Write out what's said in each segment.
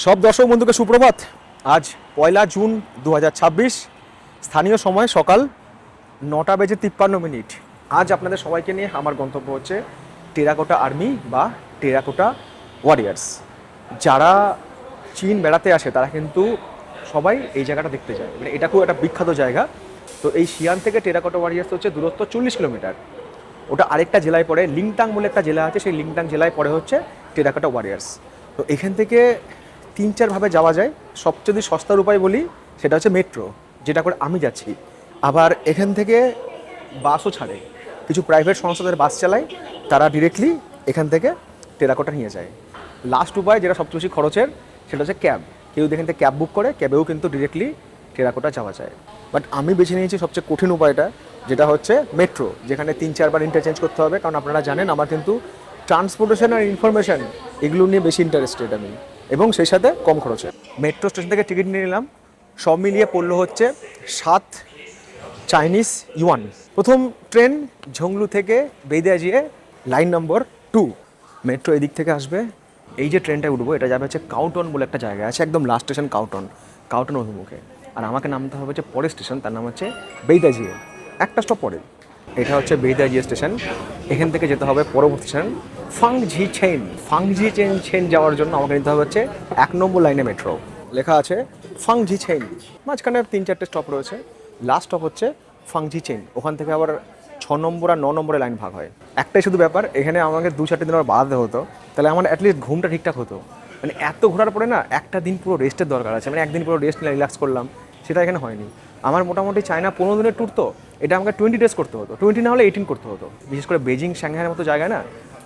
সব দর্শক বন্ধুকে সুপ্রভাত। আজ 1 জুন 2026, স্থানীয় সময় সকাল 9:53। আজ আপনাদের সবাইকে নিয়ে আমার গন্তব্য হচ্ছে টেরাকোটা আর্মি বা টেরাকোটা ওয়ারিয়ার্স। যারা চীন বেড়াতে আসে তারা কিন্তু সবাই এই জায়গাটা দেখতে যায়, মানে এটা খুব একটা বিখ্যাত জায়গা। তো এই শিয়ান থেকে টেরাকোটা ওয়ারিয়ার্স হচ্ছে দূরত্ব 40 কিলোমিটার। ওটা আরেকটা জেলায় পড়ে, লিংটাং বলে একটা জেলা আছে, সেই লিংটাং জেলায় পড়ে হচ্ছে টেরাকোটা ওয়ারিয়ার্স। তো এখান থেকে 3-4 ভাবে যাওয়া যায়। সবচেয়ে যদি সস্তার উপায় বলি সেটা হচ্ছে মেট্রো, যেটা করে আমি যাচ্ছি। আবার এখান থেকে বাসও ছাড়ে, কিছু প্রাইভেট সংস্থাদের বাস চালায়, তারা ডিরেক্টলি এখান থেকে টেরাকোটা নিয়ে যায়। লাস্ট উপায় যেটা সবচেয়ে বেশি খরচের সেটা হচ্ছে ক্যাব। কেউ এখান থেকে ক্যাব বুক করে, ক্যাবেও কিন্তু ডিরেক্টলি টেরাকোটা যাওয়া যায়। বাট আমি বেছে নিয়েছি সবচেয়ে কঠিন উপায়টা, যেটা হচ্ছে মেট্রো, যেখানে 3-4 বার ইন্টারচেঞ্জ করতে হবে। কারণ আপনারা জানেন আমার কিন্তু ট্রান্সপোর্টেশন আর ইনফরমেশন এগুলো নিয়ে বেশি ইন্টারেস্টেড আমি, এবং সেই সাথে কম খরচে। মেট্রো স্টেশন থেকে টিকিট নিয়ে নিলাম, সব মিলিয়ে পড়লো হচ্ছে 7 চাইনিজ ইউয়ান। প্রথম ট্রেন ঝংলু থেকে বেইদাজিয়ে, লাইন নম্বর 2। মেট্রো এদিক থেকে আসবে। এই যে ট্রেনটা উঠবো এটা যাবে হচ্ছে কাউটন বলে একটা জায়গা আছে, একদম লাস্ট স্টেশন কাউটন অভিমুখে। আর আমাকে নামতে হবে হচ্ছে পরের স্টেশন, তার নাম হচ্ছে বেইদাজিয়ে, একটা স্টপ পরে। এটা হচ্ছে বেইদাজিয়ে স্টেশন। এখান থেকে যেতে হবে পরবর্তী স্টেশন ফাংজি চেন যাওয়ার জন্য আমাকে নিতে হবে হচ্ছে 1 নম্বর লাইনে মেট্রো। লেখা আছে ফাংজি চেন, মাঝখানে 3-4টে স্টপ রয়েছে। লাস্ট স্টপ হচ্ছে ফাংজি চেন। ওখান থেকে আবার 6 নম্বর আর 9 নম্বরে লাইন ভাগ হয়। একটাই শুধু ব্যাপার, এখানে আমাকে 2-4 দিন আবার বাড়াতে হতো, তাহলে আমার অ্যাটলিস্ট ঘুমটা ঠিকঠাক হতো। মানে এত ঘোরার পরে না একটা দিন পুরো রেস্টের দরকার আছে, মানে একদিন পুরো রেস্ট নিয়ে রিল্যাক্স করলাম, সেটা এখানে হয়নি। আমার মোটামুটি চায়না 15 দিনের ট্যুর, তো এটা আমাকে 20 ডেজ করতে হতো, 20 না হলে 18 করতে হতো। বিশেষ করে বেজিং সাংহাইয়ের মতো জায়গায় না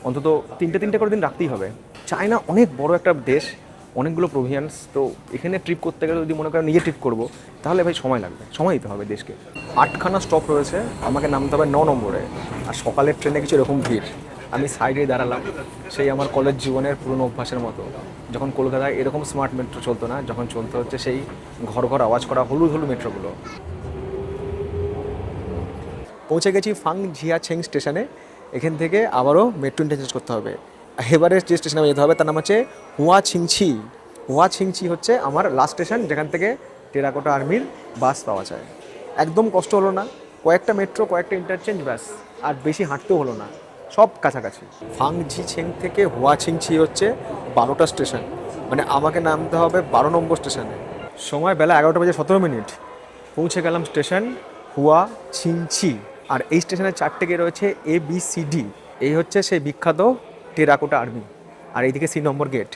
অন্তত 3টে করে দিন রাখতেই হবে। চায়না অনেক বড় একটা দেশ, অনেকগুলো প্রভিন্স, তো এখানে ট্রিপ করতে গেলে যদি মনে করেন নিজে ট্রিপ করবো তাহলে ভাই সময় লাগবে, সময় দিতে হবে দেশকে। 8খানা স্টপ রয়েছে, আমাকে নামতে হবে 9 নম্বরে। আর সকালের ট্রেনে কিছু এরকম ভিড়, আমি সাইডে দাঁড়ালাম, সেই আমার কলেজ জীবনের পুরনো অভ্যাসের মতো। যখন কলকাতায় এরকম স্মার্ট মেট্রো চলতো না, যখন চলতে হচ্ছে সেই ঘর আওয়াজ করা হলুদ মেট্রোগুলো। পৌঁছে গেছি ফাং ঝিয়াছেং স্টেশনে। এখান থেকে আবারও মেট্রো ইন্টারচেঞ্জ করতে হবে। এবারে যে স্টেশনে যেতে হবে তার নাম হচ্ছে হুয়াছিংছি হচ্ছে আমার লাস্ট স্টেশন, যেখান থেকে টেরাকোটা আর্মির বাস পাওয়া যায়। একদম কষ্ট হলো না, কয়েকটা মেট্রো, কয়েকটা ইন্টারচেঞ্জ, ব্যাস। আর বেশি হাঁটতেও হলো না, সব কাছাকাছি। ফাংঝিছেং থেকে হুয়াছিংছি হচ্ছে 12টা স্টেশন, মানে আমাকে নামতে হবে 12 নম্বর স্টেশনে। সময় বেলা 11:17। পৌঁছে গেলাম স্টেশন হুয়াছিংছি। আর এই স্টেশনের 4টে গেট রয়েছে ABCD। এই হচ্ছে সেই বিখ্যাত টেরাকোটা আর্মি। আর এইদিকে 3 নম্বর গেট।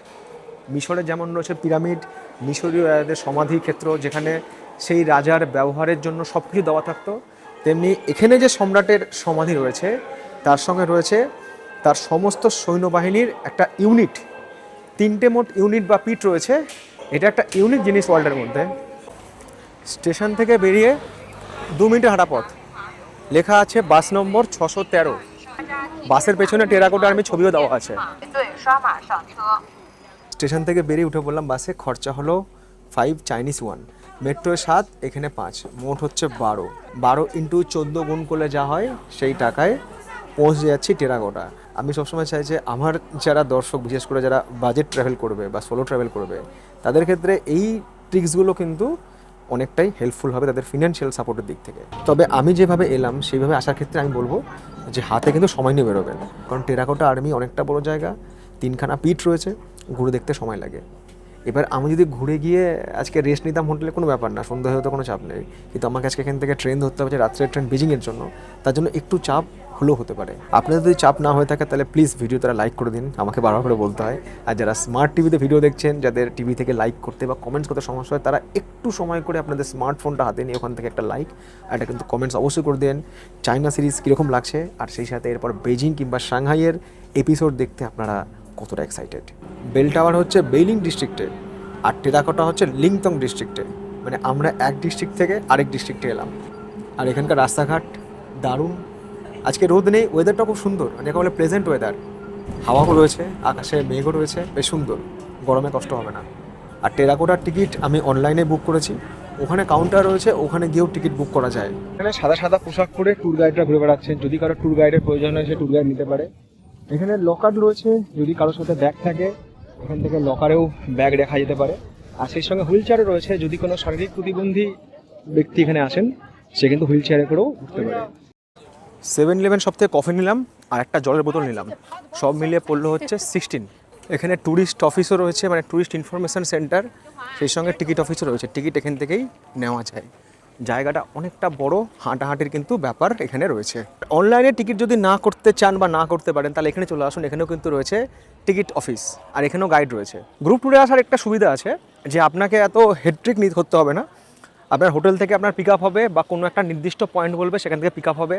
মিশরে যেমন রয়েছে পিরামিড, মিশরীয় রাজাদের সমাধি ক্ষেত্র, যেখানে সেই রাজার ব্যবহারের জন্য সব কিছু দেওয়া থাকতো, তেমনি এখানে যে সম্রাটের সমাধি রয়েছে তার সঙ্গে রয়েছে তার সমস্ত সৈন্যবাহিনীর একটা ইউনিট। 3টে মোট ইউনিট বা পিট রয়েছে। এটা একটা ইউনিক জিনিস ওয়ার্ল্ডের মধ্যে। স্টেশন থেকে বেরিয়ে 2 মিনিটের হাঁটা পথ। লেখা আছে বাস নম্বর 613। বাসের পেছনে টেরাকোটা আর্মি ছবিও দেওয়া আছে। স্টেশন থেকে বেরিয়ে উঠে বললাম বাসে। খরচা হলো 5 চাইনিজ ওয়ান, মেট্রোয় 7, এখানে 5, মোট হচ্ছে 12 ইন্টু 14 গুণ করলে যা হয় সেই টাকায় পৌঁছে যাচ্ছি টেরাকোটা। আমি সবসময় চাই যে আমার যারা দর্শক, বিশেষ করে যারা বাজেট ট্রাভেল করবে বা সোলো ট্রাভেল করবে, তাদের ক্ষেত্রে এই ট্রিক্সগুলো কিন্তু অনেকটাই হেল্পফুল হবে তাদের ফিনান্সিয়াল সাপোর্টের দিক থেকে। তবে আমি যেভাবে এলাম সেইভাবে আসার ক্ষেত্রে আমি বলবো যে হাতে কিন্তু সময় নিয়ে বেরোবেন, কারণ টেরাকোটা আর্মি অনেকটা বড় জায়গা, 3খানা পিট রয়েছে, ঘুরে দেখতে সময় লাগে। এবার আমি যদি ঘুরে গিয়ে আজকে রেস্ট নিতাম হোটেলে, কোনো ব্যাপার না, সন্ধ্যা হয়ে তো কোনো চাপ নেই। কিন্তু আমাকে আজকে এখান থেকে ট্রেন ধরতে হবে, রাত্রের ট্রেন বেজিংয়ের জন্য, তার জন্য একটু চাপ হলেও হতে পারে। আপনাদের যদি চাপ না হয়ে থাকে তাহলে প্লিজ ভিডিও তারা লাইক করে দিন, আমাকে বারবার করে বলতে হয়। আর যারা স্মার্ট টিভিতে ভিডিও দেখছেন, যাদের টিভি থেকে লাইক করতে বা কমেন্টস করতে সমস্যা হয়, তারা একটু সময় করে আপনাদের স্মার্টফোনটা হাতে নিয়ে ওখান থেকে একটা লাইক আর একটা কিন্তু কমেন্টস অবশ্যই করে দেন। চায়না সিরিজ কীরকম লাগছে, আর সেই সাথে এরপর বেজিং কিংবা সাংহাইয়ের এপিসোড দেখতে আপনারা কতটা এক্সাইটেড। বেল টাওয়ার হচ্ছে বেইলিং ডিস্ট্রিক্টে, আর টেরাকোটা হচ্ছে লিংটং ডিস্ট্রিক্টে। মানে আমরা এক ডিস্ট্রিক্ট থেকে আরেক ডিস্ট্রিক্টে এলাম। আর এখানকার রাস্তাঘাট দারুণ। আজকে রোদ নেই, ওয়েদারটা খুব সুন্দর, মানে একে বলে প্লেজেন্ট ওয়েদার। হাওয়াও রয়েছে, আকাশে মেঘও রয়েছে, বেশ সুন্দর, গরমে কষ্ট হবে না। আর টেরাকোটার টিকিট আমি অনলাইনে বুক করেছি, ওখানে কাউন্টার রয়েছে, ওখানে গিয়েও টিকিট বুক করা যায়। এখানে সাদা পোশাক পরে ট্যুর গাইডরা ঘুরে বেড়াচ্ছেন, যদি কারো ট্যুর গাইডের প্রয়োজন হয় সে ট্যুর গাইড নিতে পারে। এখানে লকার রয়েছে, যদি কারোর সাথে ব্যাগ থাকে এখান থেকে লকারেও ব্যাগ রাখা যেতে পারে, আর সেই সঙ্গে হুইল চেয়ারও রয়েছে। যদি কোনো শারীরিক প্রতিবন্ধী ব্যক্তি এখানে আসেন, সে কিন্তু হুইল চেয়ারে করেও উঠতে পারে। 7-Eleven শপ থেকে কফি নিলাম আর একটা জলের বোতল নিলাম, সব মিলিয়ে পড়লো হচ্ছে 16। এখানে ট্যুরিস্ট অফিসও রয়েছে, মানে ট্যুরিস্ট ইনফরমেশন সেন্টার, সেই সঙ্গে টিকিট অফিসও রয়েছে, টিকিট এখান থেকেই নেওয়া যায়। জায়গাটা অনেকটা বড়, হাঁটাহাঁটির কিন্তু ব্যাপার এখানে রয়েছে। অনলাইনে টিকিট যদি না করতে চান বা না করতে পারেন, তাহলে এখানে চলে আসুন, এখানেও কিন্তু রয়েছে টিকিট অফিস, আর এখানেও গাইড রয়েছে। গ্রুপ ট্যুরে আসার একটা সুবিধা আছে যে আপনাকে এত হেডট্রিক করতে হবে না। আপনার হোটেল থেকে আপনার পিক আপ হবে বা কোনো একটা নির্দিষ্ট পয়েন্ট বলবে, সেখান থেকে পিক আপ হবে,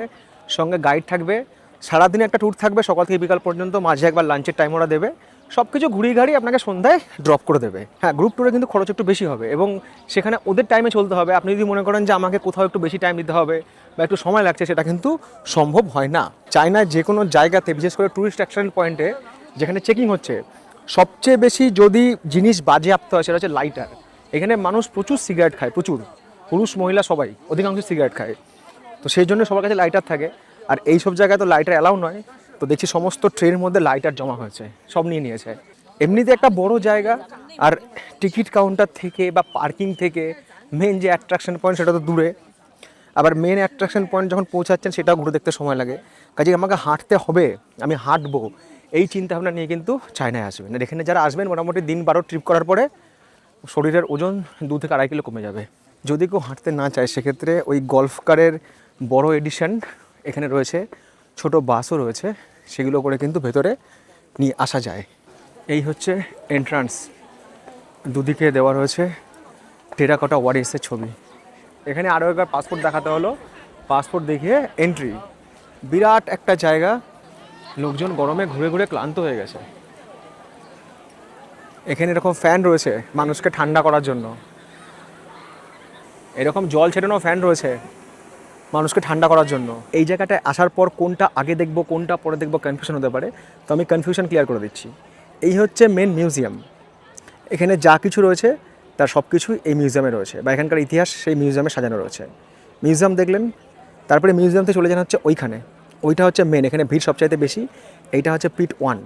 সঙ্গে গাইড থাকবে, সারাদিনে একটা ট্যুর থাকবে সকাল থেকে বিকাল পর্যন্ত, মাঝে একবার লাঞ্চের টাইম ওরা দেবে, সব কিছু ঘুরিয়ে গাড়ি আপনাকে সন্ধ্যায় ড্রপ করে দেবে। হ্যাঁ, গ্রুপ ট্যুরে কিন্তু খরচ একটু বেশি হবে এবং সেখানে ওদের টাইমে চলতে হবে। আপনি যদি মনে করেন যে আমাকে কোথাও একটু বেশি টাইম দিতে হবে বা একটু সময় লাগছে, সেটা কিন্তু সম্ভব হয় না। চায়নায় যে কোনো জায়গাতে, বিশেষ করে ট্যুরিস্ট অ্যাট্রাকশন পয়েন্টে যেখানে চেকিং হচ্ছে, সবচেয়ে বেশি যদি জিনিস বাজেয়াপ্ত হয় সেটা হচ্ছে লাইটার। এখানে মানুষ প্রচুর সিগারেট খায়, প্রচুর, পুরুষ মহিলা সবাই অধিকাংশ সিগারেট খায়, তো সেই জন্য সবার কাছে লাইটার থাকে। আর এই সব জায়গায় তো লাইটার অ্যালাউ নয়, তো দেখছি সমস্ত ট্রেনের মধ্যে লাইটার জমা হয়েছে, সব নিয়ে নিয়েছে। এমনিতে একটা বড় জায়গা, আর টিকিট কাউন্টার থেকে বা পার্কিং থেকে মেন যে অ্যাট্রাকশন পয়েন্ট সেটা তো দূরে, আবার মেন অ্যাট্রাকশন পয়েন্ট যখন পৌঁছাচ্ছেন সেটাও ঘুরে দেখতে সময় লাগে। কাজে আমাকে হাঁটতে হবে, আমি হাঁটবো, এই চিন্তাভাবনা নিয়ে কিন্তু চায়নায় আসবেন। আর এখানে যারা আসবেন মোটামুটি দিন 12 ট্রিপ করার পরে শরীরের ওজন 2 থেকে 2.5 কিলো কমে যাবে। যদি কেউ হাঁটতে না চায়, সেক্ষেত্রে ওই গল্ফ কারের বড় এডিশন এখানে রয়েছে, ছোট বাসও রয়েছে, সেগুলো করে কিন্তু ভেতরে নিয়ে আসা যায়। এই হচ্ছে এন্ট্রান্স, দুদিকে দেওয়া রয়েছে টেরাকোটা ওয়ারিয়ার্সের ছবি। এখানে আরও একবার পাসপোর্ট দেখাতে হলো, পাসপোর্ট দেখিয়ে এন্ট্রি। বিরাট একটা জায়গা, লোকজন গরমে ঘুরে ঘুরে ক্লান্ত হয়ে গেছে। এখানে এরকম ফ্যান রয়েছে মানুষকে ঠান্ডা করার জন্য, এরকম জল ছেটানো ফ্যান রয়েছে মানুষকে ঠান্ডা করার জন্য। এই জায়গাটায় আসার পর কোনটা আগে দেখবো কোনটা পরে দেখবো কনফিউশন হতে পারে, তো আমি কনফিউশন ক্লিয়ার করে দিচ্ছি। এই হচ্ছে মেন মিউজিয়াম, এখানে যা কিছু রয়েছে তার সব কিছু এই মিউজিয়ামে রয়েছে, বা এখানকার ইতিহাস সেই মিউজিয়ামে সাজানো রয়েছে। মিউজিয়াম দেখলেন, তারপরে মিউজিয়াম থেকে চলে যান হচ্ছে ওইখানে, ওইটা হচ্ছে মেন, এখানে ভিড় সবচাইতে বেশি। এইটা হচ্ছে পিট 1,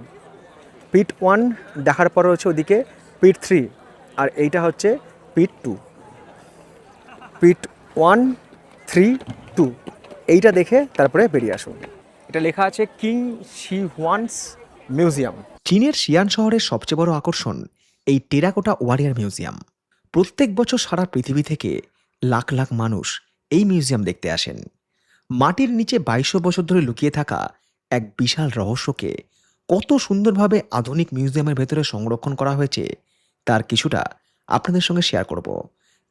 পিট 1 দেখার পর হচ্ছে ওদিকে পিট 3, আর এইটা হচ্ছে পিট 2, পিট 1, 3, 2, এইটা দেখে তারপরে বেরিয়ে আসুন। এটা লেখা আছে কিং শি হুয়ানস মিউজিয়াম। চীনের শিয়ান শহরের সবচেয়ে বড় আকর্ষণ এই টেরাকোটা ওয়ারিয়ার মিউজিয়াম। প্রত্যেক বছর সারা পৃথিবী থেকে লাখ লাখ মানুষ এই মিউজিয়াম দেখতে আসেন। মাটির নিচে 2200 বছর ধরে লুকিয়ে থাকা এক বিশাল রহস্যকে কত সুন্দরভাবে আধুনিক মিউজিয়ামের ভেতরে সংরক্ষণ করা হয়েছে তার কিছুটা আপনাদের সঙ্গে শেয়ার করব,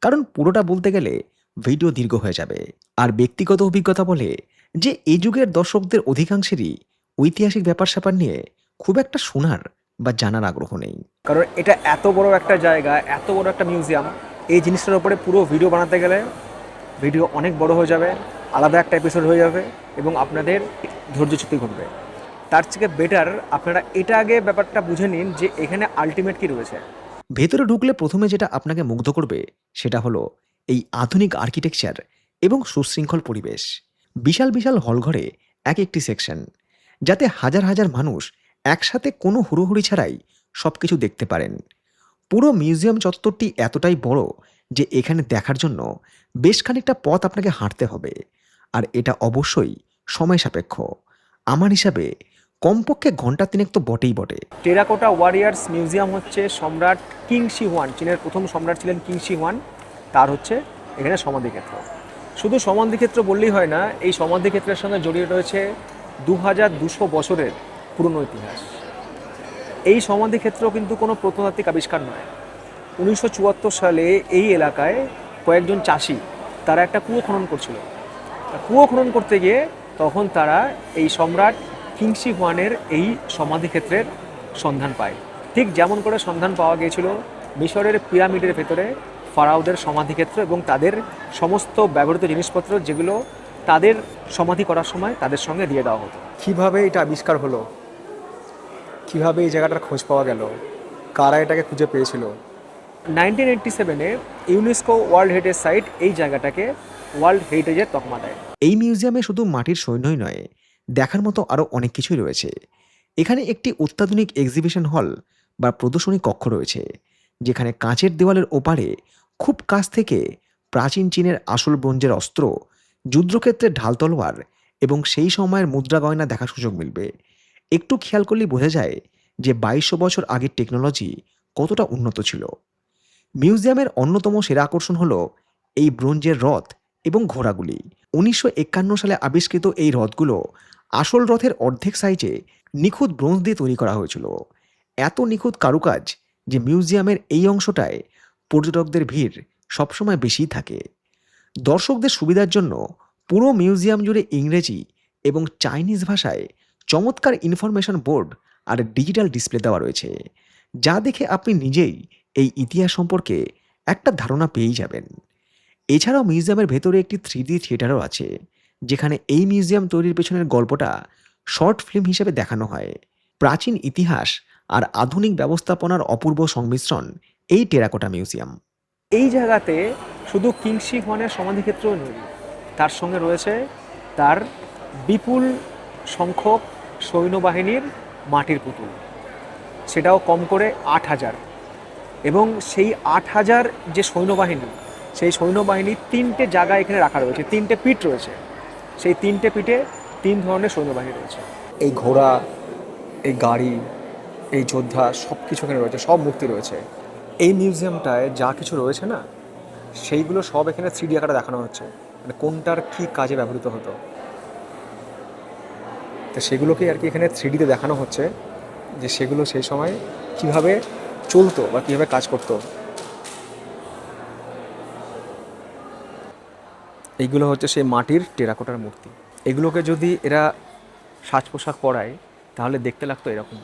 কারণ পুরোটা বলতে গেলে ভিডিও দীর্ঘ হয়ে যাবে। আর ব্যক্তিগত অভিজ্ঞতা বলে যে এই যুগের দর্শকদের অধিকাংশেরই ঐতিহাসিক ব্যাপার স্যাপার নিয়ে খুব একটা শোনার বা জানার আগ্রহ নেই। কারণ এটা এত বড় একটা জায়গা, এত বড় একটা মিউজিয়াম, এই জিনিসটার উপরে পুরো ভিডিও বানাতে গেলে ভিডিও অনেক বড় হয়ে যাবে, আলাদা একটা এপিসোড হয়ে যাবে এবং আপনাদের ধৈর্যচ্যুতি ঘটবে। তার থেকে বেটার আপনারা এটা আগে ব্যাপারটা বুঝে নিন যে এখানে আলটিমেট কী রয়েছে। ভেতরে ঢুকলে প্রথমে যেটা আপনাকে মুগ্ধ করবে সেটা হলো এই আধুনিক আর্কিটেকচার এবং সুশৃঙ্খল পরিবেশ। বিশাল বিশাল হলঘরে এক একটি সেকশন, যাতে হাজার হাজার মানুষ একসাথে কোনো হুড়োহুড়ি ছাড়াই সবকিছু দেখতে পারেন। পুরো মিউজিয়াম চত্বরটি এতটাই বড় যে এখানে দেখার জন্য বেশ খানিকটা পথ আপনাকে হাঁটতে হবে, আর এটা অবশ্যই সময় সাপেক্ষ। আমার হিসাবে কমপক্ষে ঘন্টা 3 তো বটেই বটে। টেরাকোটা ওয়ারিয়ার্স মিউজিয়াম হচ্ছে সম্রাট কিং শি হুয়ান, চীনের প্রথম সম্রাট ছিলেন কিং শি হুয়ান, তার হচ্ছে এখানে সমাধিক্ষেত্র। শুধু সমাধিক্ষেত্র বললেই হয় না, এই সমাধিক্ষেত্রের সঙ্গে জড়িয়ে রয়েছে 2200 বছরের পুরনো ইতিহাস। এই সমাধিক্ষেত্র কিন্তু কোনো প্রত্নতাত্ত্বিক আবিষ্কার নয়। 1974 সালে এই এলাকায় কয়েকজন চাষি তারা একটা কুয়ো খনন করছিল। কুয়ো খনন করতে গিয়ে তখন তারা এই সম্রাট কিং শি হুয়ানের এই সমাধিক্ষেত্রের সন্ধান পায়। ঠিক যেমন করে সন্ধান পাওয়া গিয়েছিল মিশরের পিরামিডের ভেতরে ফারাওদের সমাধিক্ষেত্র এবং তাদের সমস্ত ব্যবহৃত জিনিসপত্র, যেগুলো তাদের সমাধি করার সময় তাদের সঙ্গে দিয়ে দেওয়া হতো। কীভাবে এটা আবিষ্কার হলো, কীভাবে এই জায়গাটার খোঁজ পাওয়া গেল, কারা এটাকে খুঁজে পেয়েছিল। 1987-এ ইউনেস্কো ওয়ার্ল্ড হেরিটেজ সাইট এই জায়গাটাকে ওয়ার্ল্ড হেরিটেজের তকমা দেয়। এই মিউজিয়ামে শুধু মাটির সৈন্যই নয়, দেখার মতো আরও অনেক কিছুই রয়েছে। এখানে একটি অত্যাধুনিক এক্সিবিশন হল বা প্রদর্শনী কক্ষ রয়েছে, যেখানে কাঁচের দেওয়ালের ওপারে খুব কাছ থেকে প্রাচীন চীনের আসল ব্রোঞ্জের অস্ত্র, যুদ্ধক্ষেত্রের ঢাল তলোয়ার এবং সেই সময়ের মুদ্রা গয়না দেখার সুযোগ মিলবে। একটু খেয়াল করলেই বোঝা যায় যে 2200 বছর আগের টেকনোলজি কতটা উন্নত ছিল। মিউজিয়ামের অন্যতম সেরা আকর্ষণ হলো এই ব্রোঞ্জের রথ এবং ঘোড়াগুলি। 1951 সালে আবিষ্কৃত এই রথগুলো আসল রথের অর্ধেক সাইজে নিখুঁত ব্রোঞ্জ দিয়ে তৈরি করা হয়েছিল। এত নিখুঁত কারুকাজ যে মিউজিয়ামের এই অংশটায় পর্যটকদের ভিড় সবসময় বেশিই থাকে। দর্শকদের সুবিধার জন্য পুরো মিউজিয়াম জুড়ে ইংরেজি এবং চাইনিজ ভাষায় চমৎকার ইনফরমেশন বোর্ড আর ডিজিটাল ডিসপ্লে দেওয়া রয়েছে, যা দেখে আপনি নিজেই এই ইতিহাস সম্পর্কে একটা ধারণা পেয়েই যাবেন। এছাড়াও মিউজিয়ামের ভেতরে একটি 3D থিয়েটারও আছে, যেখানে এই মিউজিয়াম তৈরির পেছনের গল্পটা শর্ট ফিল্ম হিসেবে দেখানো হয়। প্রাচীন ইতিহাস আর আধুনিক ব্যবস্থাপনার অপূর্ব সংমিশ্রণ এই টেরাকোটা মিউজিয়াম। এই জায়গাতে শুধু কিংশি হুয়ানের সমাধিক্ষেত্র নেই, তার সঙ্গে রয়েছে তার বিপুল সংখ্যক সৈন্যবাহিনীর মাটির পুতুল, সেটাও কম করে 8000। এবং সেই 8000 যে সৈন্যবাহিনী, সেই সৈন্যবাহিনী 3টে জায়গায় এখানে রাখা রয়েছে, 3টে পিঠ রয়েছে। সেই 3টে পিঠে 3 ধরনের সৈন্যবাহিনী রয়েছে। এই ঘোড়া, এই গাড়ি, এই যোদ্ধা, সব কিছু এখানে রয়েছে, সব মূর্তি রয়েছে। এই মিউজিয়ামটায় যা কিছু রয়েছে না, সেইগুলো সব এখানে 3D আকারে দেখানো হচ্ছে, মানে কোনটার কী কাজে ব্যবহৃত হতো। তো সেগুলোকেই আর কি এখানে 3Dতে দেখানো হচ্ছে, যে সেগুলো সেই সময় কীভাবে চলতো বা কীভাবে কাজ করতো। এইগুলো হচ্ছে সেই মাটির টেরাকোটার মূর্তি। এগুলোকে যদি এরা সাজ পোশাক পরায় তাহলে দেখতে লাগতো এরকম,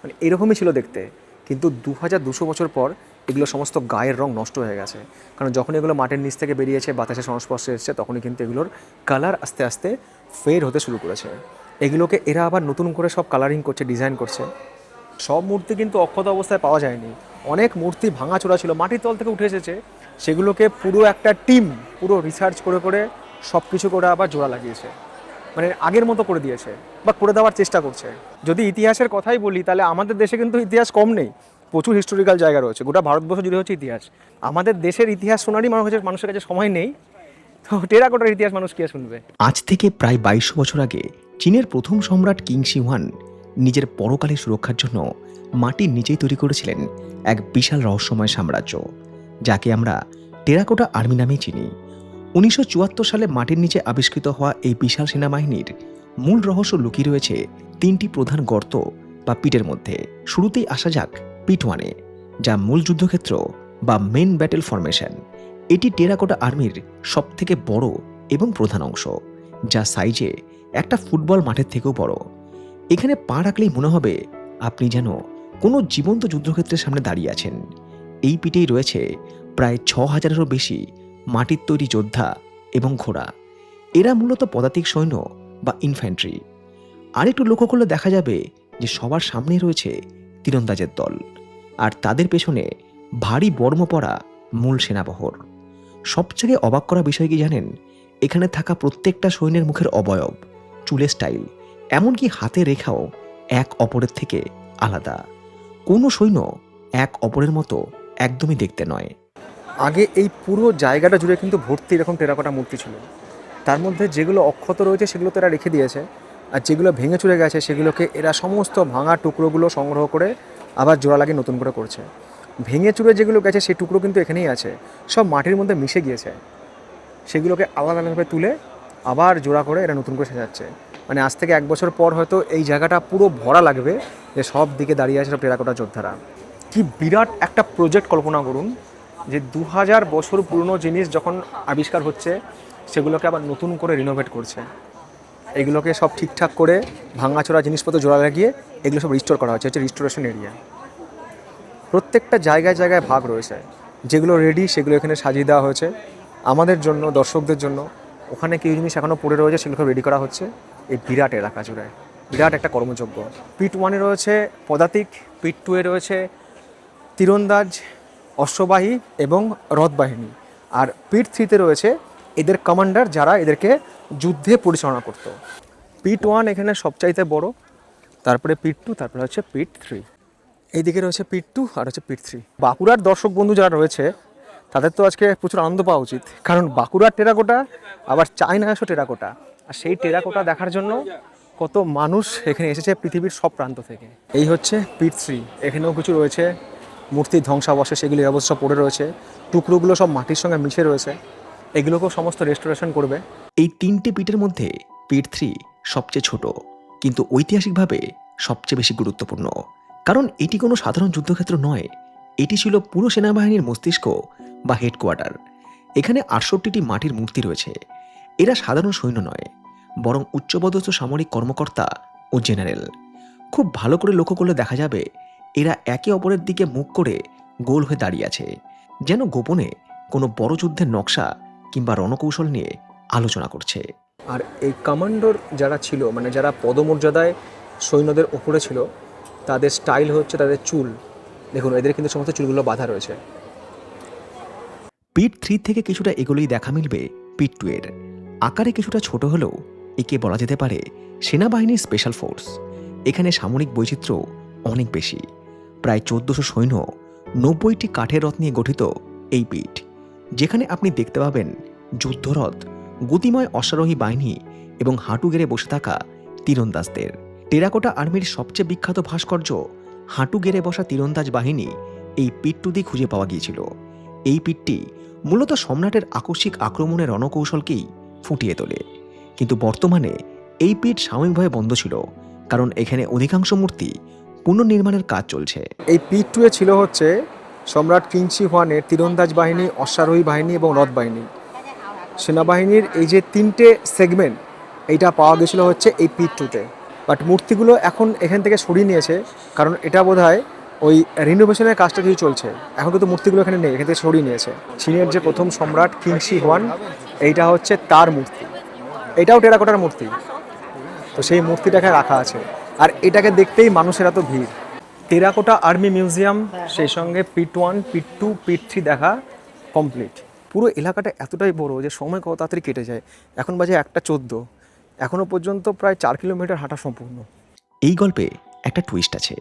মানে এরকমই ছিল দেখতে। কিন্তু 2200 বছর পর এগুলো সমস্ত গায়ের রং নষ্ট হয়ে গেছে, কারণ যখন এগুলো মাটির নিচ থেকে বেরিয়েছে, বাতাসের সংস্পর্শে এসেছে, তখনই কিন্তু এগুলোর কালার আস্তে আস্তে ফেড হতে শুরু করেছে। এগুলোকে এরা আবার নতুন করে সব কালারিং করছে, ডিজাইন করছে। সব মূর্তি কিন্তু অক্ষত অবস্থায় পাওয়া যায়নি, অনেক মূর্তি ভাঙাচোরা ছিল, মাটির তল থেকে উঠে এসেছে। সেগুলোকে পুরো একটা টিম পুরো রিসার্চ করে করে সব কিছু করে আবার জোড়া লাগিয়েছে, মানে আগের মতো করে দিয়েছে বা করে দেওয়ার চেষ্টা করছে। যদি ইতিহাসের কথাই বলি, তাহলে আমাদের দেশে কিন্তু ইতিহাস কম নেই, প্রচুর হিস্টোরিক্যাল জায়গা রয়েছে। গোটা ভারতবর্ষ জুড়ে হচ্ছে ইতিহাস। আমাদের দেশের ইতিহাস শোনারই মানুষের কাছে সময় নেই, তো টেরাকোটার ইতিহাস মানুষ কে শুনবে। আজ থেকে প্রায় 2200 বছর আগে চীনের প্রথম সম্রাট কিংশি হুয়ান নিজের পরকালের সুরক্ষার জন্য মাটির নিচেই তৈরি করেছিলেন এক বিশাল রহস্যময় সাম্রাজ্য, যাকে আমরা টেরাকোটা আর্মি নামেই চিনি। 1974 সালে মাটির নিচে আবিষ্কৃত হওয়া এই বিশাল সেনাবাহিনীর মূল রহস্য লুকিয়ে রয়েছে 3টি প্রধান গর্ত বা পিটের মধ্যে। শুরুতেই আসা যাক পিট 1-এ, যা মূল যুদ্ধক্ষেত্র বা মেন ব্যাটেল ফরমেশন। এটি টেরাকোটা আর্মির সবথেকে বড় এবং প্রধান অংশ, যা সাইজে একটা ফুটবল মাঠের থেকেও বড়। এখানে পা রাখলেই মনে হবে আপনি যেন কোনো জীবন্ত যুদ্ধক্ষেত্রের সামনে দাঁড়িয়ে আছেন। এই পিঠেই রয়েছে প্রায় 6000-এরও বেশি মাটির তৈরি যোদ্ধা এবং ঘোড়া। এরা মূলত পদাতিক সৈন্য বা ইনফ্যান্ট্রি। আরেকটু লক্ষ্য করলে দেখা যাবে যে সবার সামনেই রয়েছে তীরন্দাজের দল, আর তাদের পেছনে ভারী বর্ম পরা মূল সেনাবহর। সবথেকে অবাক করা বিষয় কি জানেন? এখানে থাকা প্রত্যেকটা সৈন্যের মুখের অবয়ব, চুলের স্টাইল, এমনকি হাতের রেখাও এক অপরের থেকে আলাদা। কোনো সৈন্য এক অপরের মতো একদমই দেখতে নয়। আগে এই পুরো জায়গাটা জুড়ে কিন্তু ভর্তি এরকম টেরাকোটা মূর্তি ছিল। তার মধ্যে যেগুলো অক্ষত রয়েছে সেগুলো তো এরা রেখে দিয়েছে, আর যেগুলো ভেঙে চুরে গেছে সেগুলোকে এরা সমস্ত ভাঙা টুকরোগুলো সংগ্রহ করে আবার জোড়া লাগিয়ে নতুন করে করছে। ভেঙে চুরে যেগুলো গেছে সেই টুকরো কিন্তু এখানেই আছে, সব মাটির মধ্যে মিশে গিয়েছে। সেগুলোকে আলাদা আলাদাভাবে তুলে আবার জোড়া করে এরা নতুন করে সাজাচ্ছে। মানে আজ থেকে 1 বছর পর হয়তো এই জায়গাটা পুরো ভরা লাগবে, যে সব দিকে দাঁড়িয়ে আছে সব টেরাকোটা যোদ্ধারা। কি বিরাট একটা প্রজেক্ট কল্পনা করুন, যে 2000 বছর পুরনো জিনিস যখন আবিষ্কার হচ্ছে, সেগুলোকে আবার নতুন করে রিনোভেট করছে। এগুলোকে সব ঠিকঠাক করে ভাঙাচোরা জিনিসপত্র জোড়া লাগিয়ে এগুলো সব রিস্টোর করা হচ্ছে, রিস্টোরেশন এরিয়া। প্রত্যেকটা জায়গায় জায়গায় ভাগ রয়েছে, যেগুলো রেডি সেগুলো এখানে সাজিয়ে দেওয়া হয়েছে আমাদের জন্য, দর্শকদের জন্য। ওখানে কিছু জিনিস এখনও পড়ে রয়েছে, সেগুলো রেডি করা হচ্ছে এই বিরাট এলাকা জুড়ে। বিরাট একটা কর্মযজ্ঞ। পিট 1-এ রয়েছে পদাতিক, পিট 2-এ রয়েছে তীরন্দাজ, অশ্ববাহী এবং রথবাহিনী, আর পিট 3-তে রয়েছে এদের কমান্ডার, যারা এদেরকে যুদ্ধে পরিচালনা করত। পিট 1 এখানে সবচাইতে বড়, তারপরে পিট 2, তারপরে হচ্ছে পিট 3। এইদিকে রয়েছে পিট 2 আর হচ্ছে পিট 3। বাঁকুড়ার দর্শক বন্ধু যারা রয়েছে তাদের তো আজকে প্রচুর আনন্দ পাওয়া উচিত, কারণ বাঁকুড়ার টেরাকোটা আবার চায়না আসো টেরাকোটা, আর সেই টেরাকোটা দেখার জন্য কত মানুষ এখানে এসেছে পৃথিবীর সব প্রান্ত থেকে। এই হচ্ছে পিট 3, এখানেও কিছু রয়েছে মূর্তির ধ্বংসাবশেষ, সেগুলি অবশ্য পড়ে রয়েছে, টুকরোগুলো সব মাটির সঙ্গে মিশে রয়েছে, এগুলোকেও সমস্ত রেস্টোরেশন করবে। এই 3টে পিটের মধ্যে পিট 3 সবচেয়ে ছোট, কিন্তু ঐতিহাসিকভাবে সবচেয়ে বেশি গুরুত্বপূর্ণ। কারণ এটি কোনো সাধারণ যুদ্ধক্ষেত্র নয়, এটি ছিল পুরো সেনাবাহিনীর মস্তিষ্ক বা হেডকোয়ার্টার। এখানে 68টি মাটির মূর্তি রয়েছে। এরা সাধারণ সৈন্য নয়, বরং উচ্চপদস্থ সামরিক কর্মকর্তা ও জেনারেল। খুব ভালো করে লক্ষ্য করলে দেখা যাবে এরা একে অপরের দিকে মুখ করে গোল হয়ে দাঁড়িয়ে আছে, যেন গোপনে কোনো বড় যুদ্ধের নকশা কিংবা রণকৌশল নিয়ে আলোচনা করছে। আর এই কমান্ডোর যারা ছিল, মানে যারা পদমর্যাদায় সৈন্যদের ওপরে ছিল, তাদের স্টাইল হচ্ছে তাদের চুল। দেখুন এদের কিন্তু সমস্ত চুলগুলো বাঁধা রয়েছে। পিট 3 থেকে কিছুটা এগুলোই দেখা মিলবে পিট 2 এর। আকারে কিছুটা ছোট হলেও একে বলা যেতে পারে সেনাবাহিনীর স্পেশাল ফোর্স। এখানে সামরিক বৈচিত্র্য অনেক বেশি। প্রায় 1400 সৈন্য, 90টি কাঠের রথ নিয়ে গঠিত এই পিট, যেখানে আপনি দেখতে পাবেন যুদ্ধরথ, গতিময় অশ্বারোহী বাহিনী এবং হাঁটু গেড়ে বসে থাকা তীরন্দাজদের। টেরাকোটা আর্মির সবচেয়ে বিখ্যাত ভাস্কর্য হাঁটু গেড়ে বসা তীরন্দাজ বাহিনী এই পিট 2 দিয়ে খুঁজে পাওয়া গিয়েছিল। এই পিটটি মূলত সম্রাটের আকস্মিক আক্রমণের রণকৌশলকেই ফুটিয়ে তোলে। কিন্তু বর্তমানে এই পিট সাময়িকভাবে বন্ধ ছিল, কারণ এখানে অধিকাংশ মূর্তি পুনর্নির্মাণের কাজ চলছে। এই পিট 2 এ ছিল হচ্ছে সম্রাট কিংশি হুয়ানের তীরন্দাজ বাহিনী, অশ্বারোহী বাহিনী এবং রথ বাহিনী। সেনাবাহিনীর এই যে 3টে সেগমেন্ট, এইটা পাওয়া গেছিলো হচ্ছে এই পিট 2-তে। বাট মূর্তিগুলো এখন এখান থেকে সরিয়ে নিয়েছে, কারণ এটা বোধহয় ওই রিনোভেশনের কাজটা কিছু চলছে, এখন কিন্তু মূর্তিগুলো এখানে নেই, এখান থেকে সরিয়ে নিয়েছে। চীনের যে প্রথম সম্রাট কিংশি হুয়ান, এইটা হচ্ছে তার মূর্তি, এটাও টেরাকোটার মূর্তি। তো সেই মূর্তিটাকে রাখা আছে, আর এটাকে দেখতেই মানুষের এত ভিড়। টেরাকোটা আর্মি মিউজিয়াম, সেই সঙ্গে পিট 1, পিট 2, পিট 3 দেখা কমপ্লিট। পুরো এলাকাটা এতটাই বড় যে সময় কত তাড়াতাড়ি কেটে যায়। এখন বাজে 1:14, এখনও পর্যন্ত প্রায় 4 কিলোমিটার হাঁটা সম্পূর্ণ। এই গল্পে একটা টুইস্ট আছে।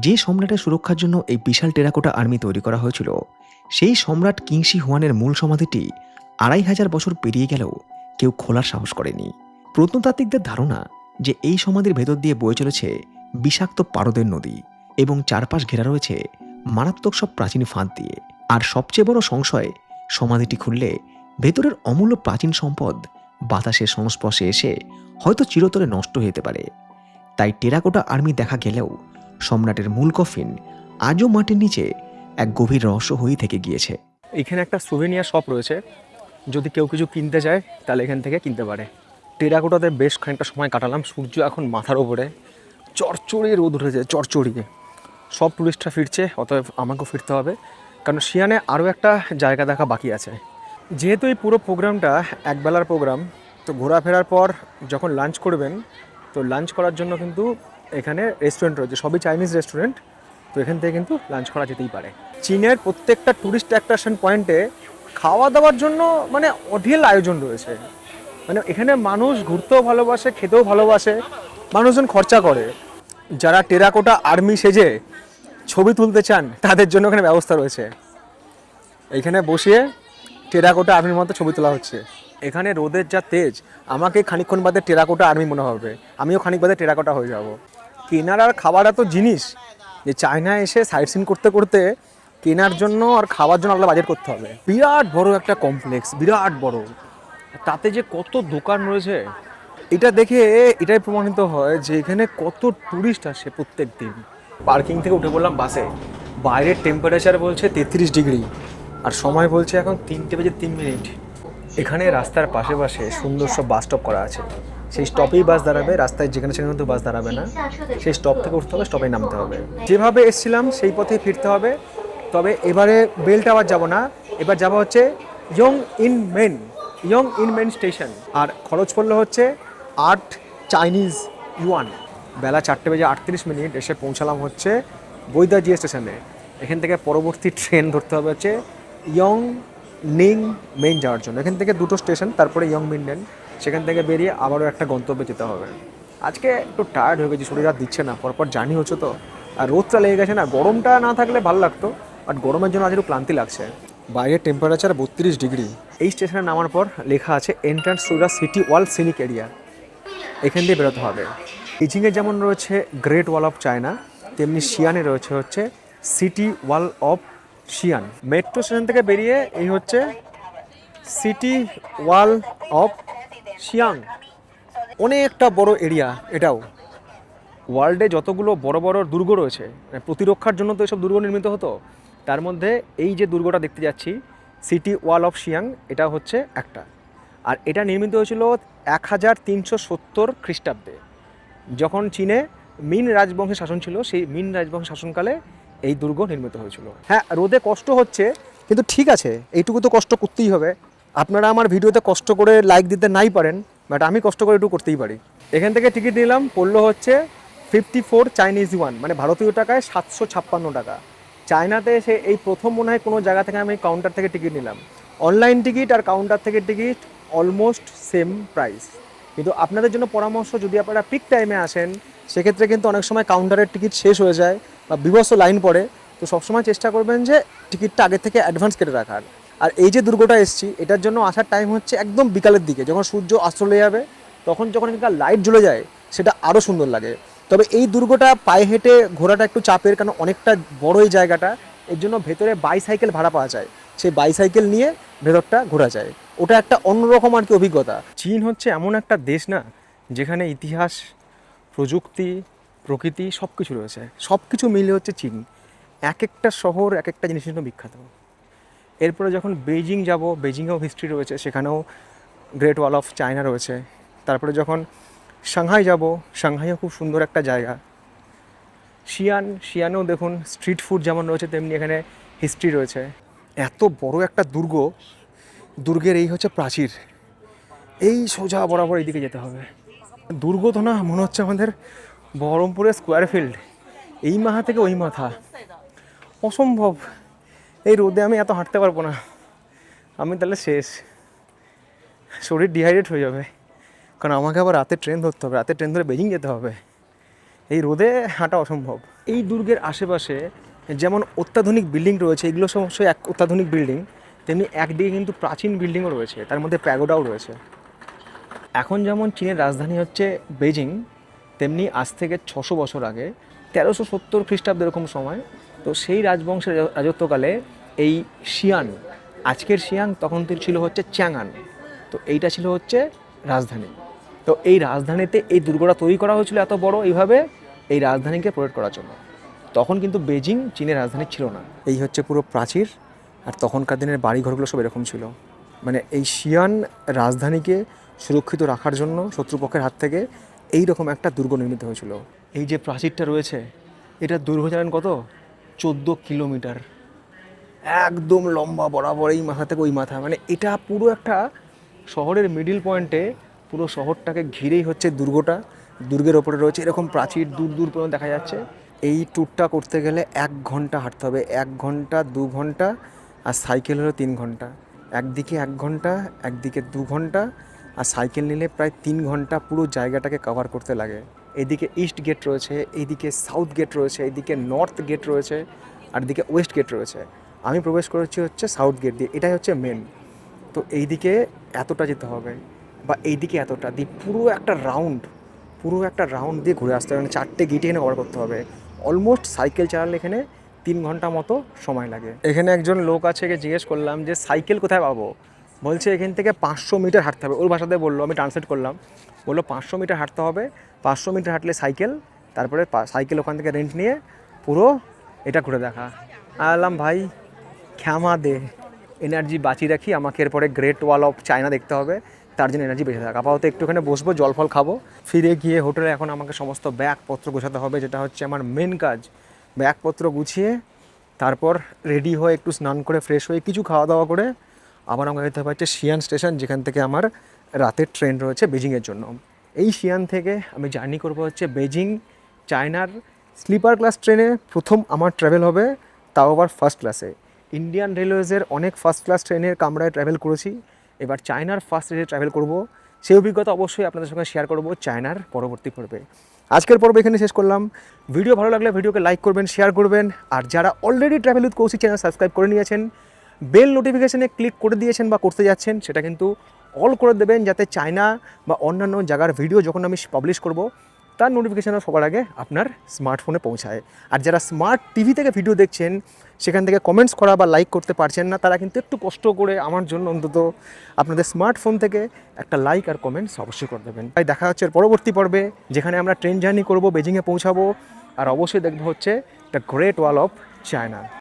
যে সম্রাটের সুরক্ষার জন্য এই বিশাল টেরাকোটা আর্মি তৈরি করা হয়েছিল, সেই সম্রাট কিংশি হুয়ানের মূল সমাধিটি 2500 বছর পেরিয়ে গেলেও কেউ খোলার সাহস করেনি। প্রত্নতাত্ত্বিকদের ধারণা যে এই সমাধির ভেতর দিয়ে বয়ে চলেছে বিষাক্ত পারদের নদী এবং চারপাশ ঘেরা রয়েছে মারাত্মক সব প্রাচীন ফাঁদ দিয়ে। আর সবচেয়ে বড় সংশয়, সমাধিটি খুললে ভেতরের অমূল্য প্রাচীন সম্পদ বাতাসের সংস্পর্শে এসে হয়তো চিরতরে নষ্ট হয়ে যেতে পারে। তাই টেরাকোটা আর্মি দেখা গেলেও সম্রাটের মূল কফিন আজও মাটির নিচে এক গভীর রহস্য হয়েই থেকে গিয়েছে। এখানে একটা সুভেনিয়ার শপ রয়েছে, যদি কেউ কিছু কিনতে চায় তাহলে এখান থেকে কিনতে পারে। টেরাকোটাতে বেশ খানিকটা সময় কাটালাম, সূর্য এখন মাথার ওপরে, চড়চড়িয়ে রোদ উঠেছে, চড়চড়িয়ে। সব টুরিস্টরা ফিরছে, অতএব আমাকেও ফিরতে হবে, কারণ শিয়ানে আরও একটা জায়গা দেখা বাকি আছে। যেহেতু এই পুরো প্রোগ্রামটা একবেলার প্রোগ্রাম, তো ঘোরাফেরার পর যখন লাঞ্চ করবেন, তো লাঞ্চ করার জন্য কিন্তু এখানে রেস্টুরেন্ট রয়েছে, সবই চাইনিজ রেস্টুরেন্ট, তো এখান থেকে কিন্তু লাঞ্চ করা যেতেই পারে। চীনের প্রত্যেকটা ট্যুরিস্ট অ্যাট্রাকশন পয়েন্টে খাওয়া দাওয়ার জন্য মানে অঢেল আয়োজন রয়েছে। মানে এখানে মানুষ ঘুরতেও ভালোবাসে, খেতেও ভালোবাসে, মানুষজন খরচা করে। যারা টেরাকোটা আর্মি সেজে ছবি তুলতে চান তাদের জন্য এখানে ব্যবস্থা রয়েছে। এইখানে বসিয়ে টেরাকোটা আর্মির মতো ছবি তোলা হচ্ছে। এখানে রোদের যা তেজ, আমাকে খানিকক্ষণ বাদে টেরাকোটা আর্মি মনে হবে, আমিও খানিক বাদে টেরাকোটা হয়ে যাব। কেনার আর খাবার এত জিনিস যে চায়নায় এসে সাইট সিন করতে করতে কেনার জন্য আর খাওয়ার জন্য আলাদা বাজেট করতে হবে। বিরাট বড় একটা কমপ্লেক্স, বিরাট বড়, তাতে যে কত দোকান রয়েছে, এটা দেখে এটাই প্রমাণিত হয় যে এখানে কত ট্যুরিস্ট আসে প্রত্যেক দিন। পার্কিং থেকে উঠে পড়লাম বাসে, বাইরের টেম্পারেচার বলছে 33 ডিগ্রি, আর সময় বলছে এখন 3:03। এখানে রাস্তার পাশে পাশে সুন্দর সব বাস স্টপ করা আছে, সেই স্টপেই বাস দাঁড়াবে, রাস্তায় যেখানে সেখানে তো বাস দাঁড়াবে না, সেই স্টপ থেকে উঠতে হবে, স্টপে নামতে হবে। যেভাবে এসেছিলাম সেই পথেই ফিরতে হবে। তবে এবারে বেল টাওয়ার যাব না, এবার যাবো হচ্ছে ইয়ং ইন মেন স্টেশন। আর খরচ পড়লো হচ্ছে 8 চাইনিজ ইউয়ান। বেলা 4:38 এসে পৌঁছালাম হচ্ছে বৈদাজি স্টেশনে। এখান থেকে পরবর্তী ট্রেন ধরতে হবে হচ্ছে ইয়ং নিং মেন যাওয়ার জন্য। এখান থেকে 2টো স্টেশন, তারপরে ইয়ং মিন, সেখান থেকে বেরিয়ে আবারও একটা গন্তব্যে যেতে হবে। আজকে একটু টায়ার্ড হয়ে গেছি, শরীর আর দিচ্ছে না, পরপর জার্নি হচ্ছে তো আর রোদটা লেগে গেছে না, গরমটা না থাকলে ভালো লাগতো, বাট গরমের জন্য আজ একটু ক্লান্তি লাগছে। বাইরের টেম্পারেচার 32 ডিগ্রি। এই স্টেশনে নামার পর লেখা আছে entrance to the city wall scenic area, এখান দিয়ে বেরোতে হবে। বেজিংয়ে যেমন রয়েছে গ্রেট ওয়াল অফ চায়না, তেমনি শিয়ানে রয়েছে হচ্ছে city wall of Xi'an. Metro station থেকে বেরিয়ে এই হচ্ছে সিটি ওয়াল অফ শিয়াং। অনেকটা বড় এরিয়া এটাও। ওয়ার্ল্ডে যতগুলো বড় বড় দুর্গ রয়েছে, মানে প্রতিরক্ষার জন্য তো এসব দুর্গ নির্মিত হতো, তার মধ্যে এই যে দুর্গটা দেখতে যাচ্ছি সিটি ওয়াল অফ শিয়াং, এটা হচ্ছে একটা। আর এটা নির্মিত হয়েছিল 1370 খ্রিস্টাব্দে, যখন চীনে মিন রাজবংশের শাসন ছিল, সেই মিন রাজবংশের শাসনকালে এই দুর্গ নির্মিত হয়েছিল। হ্যাঁ, রোদে কষ্ট হচ্ছে, কিন্তু ঠিক আছে, এইটুকু তো কষ্ট করতেই হবে। আপনারা আমার ভিডিওতে কষ্ট করে লাইক দিতে নাই পারেন, বাট আমি কষ্ট করে একটু করতেই পারি। এখান থেকে টিকিট নিলাম, পড়লো হচ্ছে 54 চাইনিজ ওয়ান, মানে ভারতীয় টাকায় 756 টাকা। চায়নাতে এসে এই প্রথম মনে হয় কোনো জায়গা থেকে আমি কাউন্টার থেকে টিকিট নিলাম। অনলাইন টিকিট আর কাউন্টার থেকে টিকিট অলমোস্ট সেম প্রাইস। কিন্তু আপনাদের জন্য পরামর্শ, যদি আপনারা পিক টাইমে আসেন সেক্ষেত্রে কিন্তু অনেক সময় কাউন্টারের টিকিট শেষ হয়ে যায় বা বিভৎস লাইন পড়ে। তো সবসময় চেষ্টা করবেন যে টিকিটটা আগে থেকে অ্যাডভান্স কেটে রাখার। আর এই যে দুর্গটা এসেছি, এটার জন্য আসার টাইম হচ্ছে একদম বিকালের দিকে, যখন সূর্য অস্ত চলে যাবে, তখন যখন এখানকার লাইট জ্বলে যায় সেটা আরও সুন্দর লাগে। তবে এই দুর্গটা পায়ে হেঁটে ঘোরাটা একটু চাপের, কারণ অনেকটা বড় এই জায়গাটা, এর জন্য ভেতরে বাইসাইকেল ভাড়া পাওয়া যায়, সেই বাইসাইকেল নিয়ে ভেতরটা ঘোরা যায়। ওটা একটা অন্যরকম আর কি অভিজ্ঞতা। চীন হচ্ছে এমন একটা দেশ না, যেখানে ইতিহাস, প্রযুক্তি, প্রকৃতি সব কিছু রয়েছে, সব কিছু মিলে হচ্ছে চীন। এক একটা শহর এক একটা জিনিসের জন্য বিখ্যাত। এরপরে যখন বেইজিং যাব, বেইজিংয়েও হিস্ট্রি রয়েছে, সেখানেও গ্রেট ওয়াল অফ চায়না রয়েছে। তারপরে যখন সাংহাই যাব, সাংহাইও খুব সুন্দর একটা জায়গা। শিয়ানেও দেখুন স্ট্রিট ফুড যেমন রয়েছে, তেমনি এখানে হিস্ট্রি রয়েছে। এত বড় একটা দুর্গ, দুর্গের এই হচ্ছে প্রাচীর, এই সোজা বরাবর এইদিকে যেতে হবে। দুর্গ তো না, মনে হচ্ছে আমাদের বহরমপুরের স্কোয়ার ফিল্ড, এই মাথা থেকে ওই মাথা, অসম্ভব। এই রোদে আমি এত হাঁটতে পারবো না, আমি তাহলে শেষ, শরীর ডিহাইড্রেট হয়ে যাবে। কারণ আমাকে আবার রাতে ট্রেন ধরতে হবে, রাতে ট্রেন ধরে বেজিং যেতে হবে, এই রোদে হাঁটা অসম্ভব। এই দুর্গের আশেপাশে যেমন অত্যাধুনিক বিল্ডিং রয়েছে, এগুলো সমস্ত এক অত্যাধুনিক বিল্ডিং, তেমনি একদিকে কিন্তু প্রাচীন বিল্ডিংও রয়েছে, তার মধ্যে প্যাগোডাও রয়েছে। এখন যেমন চীনের রাজধানী হচ্ছে বেজিং, তেমনি আজ থেকে 600 বছর আগে 1370 খ্রিস্টাব্দ এরকম সময়, তো সেই রাজবংশের রাজত্বকালে এই শিয়ান, আজকের শিয়াং, তখন ছিল হচ্ছে চ্যাংআন, তো এইটা ছিল হচ্ছে রাজধানী। তো এই রাজধানীতে এই দুর্গটা তৈরি করা হয়েছিল এত বড় এইভাবে, এই রাজধানীকে প্রোটেক্ট করার জন্য। তখন কিন্তু বেজিং চীনের রাজধানী ছিল না। এই হচ্ছে পুরো প্রাচীর, আর তখনকার দিনের বাড়িঘরগুলো সব এরকম ছিল। মানে এই শিয়ান রাজধানীকে সুরক্ষিত রাখার জন্য শত্রুপক্ষের হাত থেকে এই রকম একটা দুর্গ নির্মিত হয়েছিল। এই যে প্রাচীরটা রয়েছে, এটা দৈর্ঘ্য জানেন কত? 14 কিলোমিটার, একদম লম্বা বরাবর, এই মাথা থেকে ওই মাথা। মানে এটা পুরো একটা শহরের মিডিল পয়েন্টে, পুরো শহরটাকে ঘিরেই হচ্ছে দুর্গটা। দুর্গের ওপরে রয়েছে এরকম প্রাচীর, দূর দূর পর্যন্ত দেখা যাচ্ছে। এই ট্যুরটা করতে গেলে 1 ঘন্টা হাঁটতে হবে, 1 ঘন্টা 2 ঘন্টা, আর সাইকেল হলো 3 ঘন্টা। একদিকে 1 ঘন্টা, একদিকে 2 ঘন্টা, আর সাইকেল নিলে প্রায় 3 ঘন্টা পুরো জায়গাটাকে কভার করতে লাগে। এদিকে ইস্ট গেট রয়েছে, এইদিকে সাউথ গেট রয়েছে, এইদিকে নর্থ গেট রয়েছে, আর এদিকে ওয়েস্ট গেট রয়েছে। আমি প্রবেশ করেছি হচ্ছে সাউথ গেট দিয়ে, এটাই হচ্ছে মেন। তো এইদিকে এতটা যেতে হবে, বা এইদিকে এতটা দিয়ে পুরো একটা রাউন্ড দিয়ে ঘুরে আসতে হবে। মানে 4টে গেটে এখানে কভার করতে হবে। অলমোস্ট সাইকেল চালালে এখানে 3 ঘন্টা মতো সময় লাগে। এখানে একজন লোক আছে, একে জিজ্ঞেস করলাম যে সাইকেল কোথায় পাবো। বলছে এখান থেকে 500 মিটার হাঁটতে হবে, ওর ভাষাতে বললো, আমি ট্রান্সলেট করলাম। বললো 500 মিটার হাঁটতে হবে, 500 মিটার হাঁটলে সাইকেল, তারপরে সাইকেল ওখান থেকে রেন্ট নিয়ে পুরো এটা ঘুরে দেখা। আলাম ভাই ক্ষমা দে, এনার্জি বাঁচিয়ে রাখি, আমাকে এরপরে গ্রেট ওয়াল অফ চায়না দেখতে হবে, তার জন্য এনার্জি বেঁচে থাকা। আপাতত একটুখানি বসবো, জল ফল খাবো, ফিরে গিয়ে হোটেলে এখন আমাকে সমস্ত ব্যাগপত্র গোছাতে হবে, যেটা হচ্ছে আমার মেন কাজ। ব্যাগপত্র গুছিয়ে তারপর রেডি হয়ে একটু স্নান করে ফ্রেশ হয়ে কিছু খাওয়া দাওয়া করে আবার আমাকে যেতে হবে হচ্ছে শিয়ান স্টেশন, যেখান থেকে আমার রাতের ট্রেন রয়েছে বেজিংয়ের জন্য। এই শিয়ান থেকে আমি জার্নি করবো হচ্ছে বেজিং, চায়নার স্লিপার ক্লাস ট্রেনে প্রথম আমার ট্রাভেল হবে, তাও আবার ফার্স্ট ক্লাসে। ইন্ডিয়ান রেলওয়েজের অনেক ফার্স্ট ক্লাস ট্রেনের কামরায় ট্রাভেল করেছি, এবার চায়নার ফার্স্ট ক্লাসে ট্রাভেল করব, সেই অভিজ্ঞতা অবশ্যই আপনাদের সঙ্গে শেয়ার করব চায়নার পরবর্তী পর্বে। আজকের পর্ব এখানে শেষ করলাম। ভিডিও ভালো লাগলে ভিডিওকে লাইক করবেন, শেয়ার করবেন, আর যারা already travel with Koushik channel subscribe করে নিয়েছেন, বেল নোটিফিকেশনে ক্লিক করে দিয়েছেন বা করতে যাচ্ছেন, সেটা কিন্তু অল করে দেবেন, যাতে চায়না বা অন্যান্য জায়গার ভিডিও যখন আমি পাবলিশ করব তার নোটিফিকেশানও সবার আগে আপনার স্মার্টফোনে পৌঁছায়। আর যারা স্মার্ট টিভি থেকে ভিডিও দেখছেন, সেখান থেকে কমেন্টস করা বা লাইক করতে পারছেন না, তারা কিন্তু একটু কষ্ট করে আমার জন্য অন্তত আপনাদের স্মার্টফোন থেকে একটা লাইক আর কমেন্টস অবশ্যই করে দেবেন। তাই দেখা হচ্ছে এর পরবর্তী পর্বে, যেখানে আমরা ট্রেন জার্নি করব, বেজিংয়ে পৌঁছাবো, আর অবশ্যই দেখবো হচ্ছে the great wall of China.